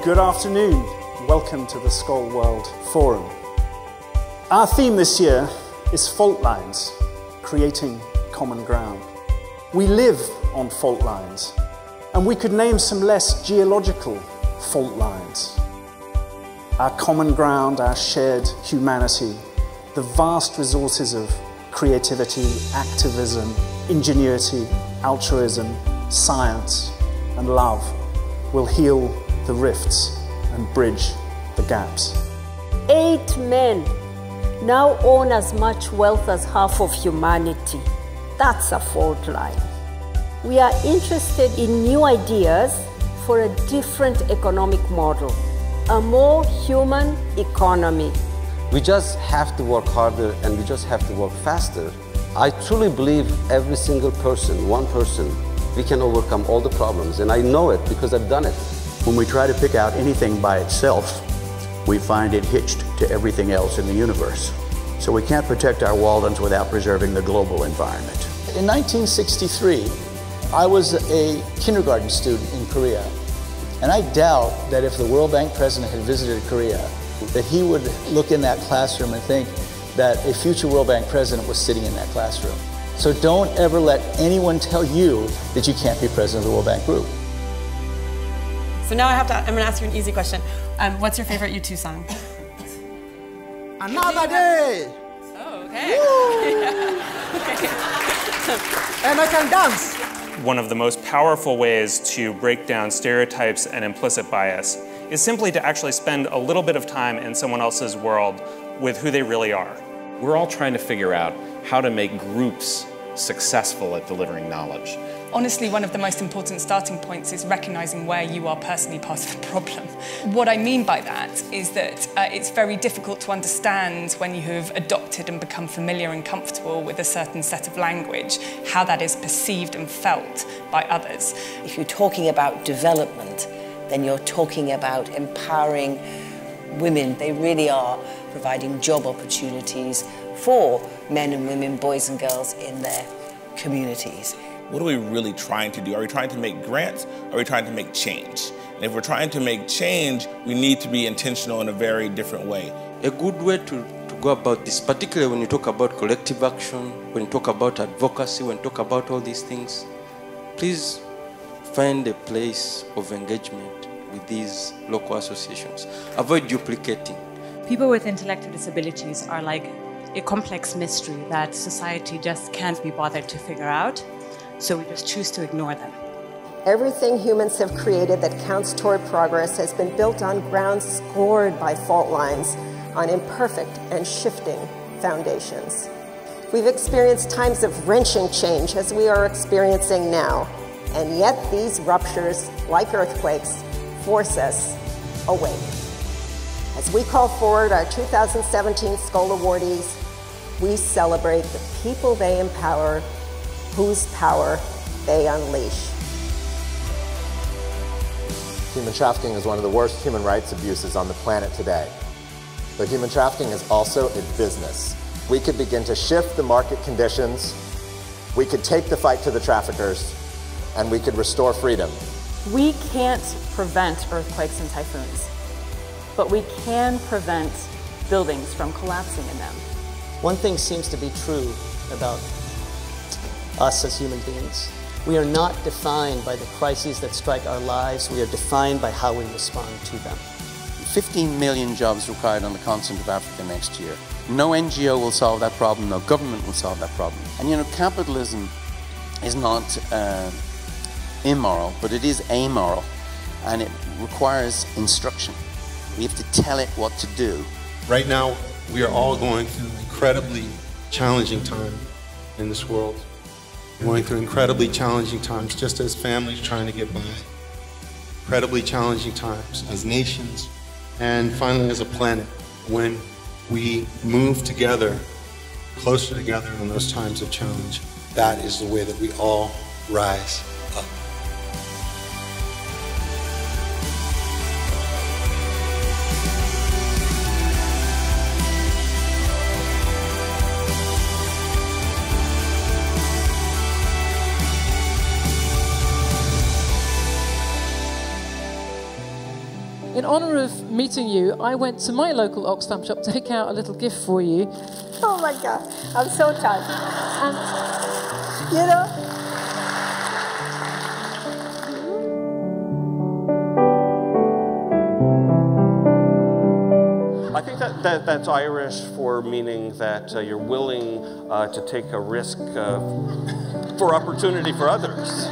Good afternoon. Welcome to the Skoll World Forum. Our theme this year is fault lines, creating common ground. We live on fault lines, and we could name some less geological fault lines. Our common ground, our shared humanity, the vast resources of creativity, activism, ingenuity, altruism, science, and love will heal the rifts and bridge the gaps. 8 men now own as much wealth as half of humanity. That's a fault line. We are interested in new ideas for a different economic model, a more human economy. We just have to work harder and we just have to work faster. I truly believe every single person, one person, we can overcome all the problems, and I know it because I've done it. When we try to pick out anything by itself, we find it hitched to everything else in the universe. So we can't protect our wildlands without preserving the global environment. In 1963, I was a kindergarten student in Korea, and I doubt that if the World Bank president had visited Korea, that he would look in that classroom and think that a future World Bank president was sitting in that classroom. So don't ever let anyone tell you that you can't be president of the World Bank Group. So now I'm going to ask you an easy question. What's your favorite U2 song? Another day! Oh, okay. And I can dance. One of the most powerful ways to break down stereotypes and implicit bias is simply to actually spend a little bit of time in someone else's world with who they really are. We're all trying to figure out how to make groups successful at delivering knowledge. Honestly, one of the most important starting points is recognizing where you are personally part of the problem. What I mean by that is that it's very difficult to understand when you have adopted and become familiar and comfortable with a certain set of language, how that is perceived and felt by others. If you're talking about development, then you're talking about empowering women. They really are providing job opportunities for men and women, boys and girls in their communities. What are we really trying to do? Are we trying to make grants? Or are we trying to make change? And if we're trying to make change, we need to be intentional in a very different way. A good way to go about this, particularly when you talk about collective action, when you talk about advocacy, when you talk about all these things, please find a place of engagement with these local associations. Avoid duplicating. People with intellectual disabilities are like a complex mystery that society just can't be bothered to figure out. So we just choose to ignore them. Everything humans have created that counts toward progress has been built on ground scored by fault lines, on imperfect and shifting foundations. We've experienced times of wrenching change as we are experiencing now, and yet these ruptures, like earthquakes, force us awake. As we call forward our 2017 Skoll awardees, we celebrate the people they empower, whose power they unleash. Human trafficking is one of the worst human rights abuses on the planet today. But human trafficking is also a business. We could begin to shift the market conditions, we could take the fight to the traffickers, and we could restore freedom. We can't prevent earthquakes and typhoons, but we can prevent buildings from collapsing in them. One thing seems to be true about us as human beings. We are not defined by the crises that strike our lives. We are defined by how we respond to them. 15 million jobs required on the continent of Africa next year. No NGO will solve that problem, no government will solve that problem. And you know, capitalism is not immoral, but it is amoral, and it requires instruction. We have to tell it what to do. Right now, we are all going through an incredibly challenging time in this world. Going through incredibly challenging times just as families trying to get by. Incredibly challenging times as nations, and finally as a planet. When we move together, closer together in those times of challenge, that is the way that we all rise up. in honour of meeting you, I went to my local Ox stamp shop to pick out a little gift for you. Oh my God, I'm so touched. And, you know, I think that's Irish for meaning that you're willing to take a risk for opportunity for others.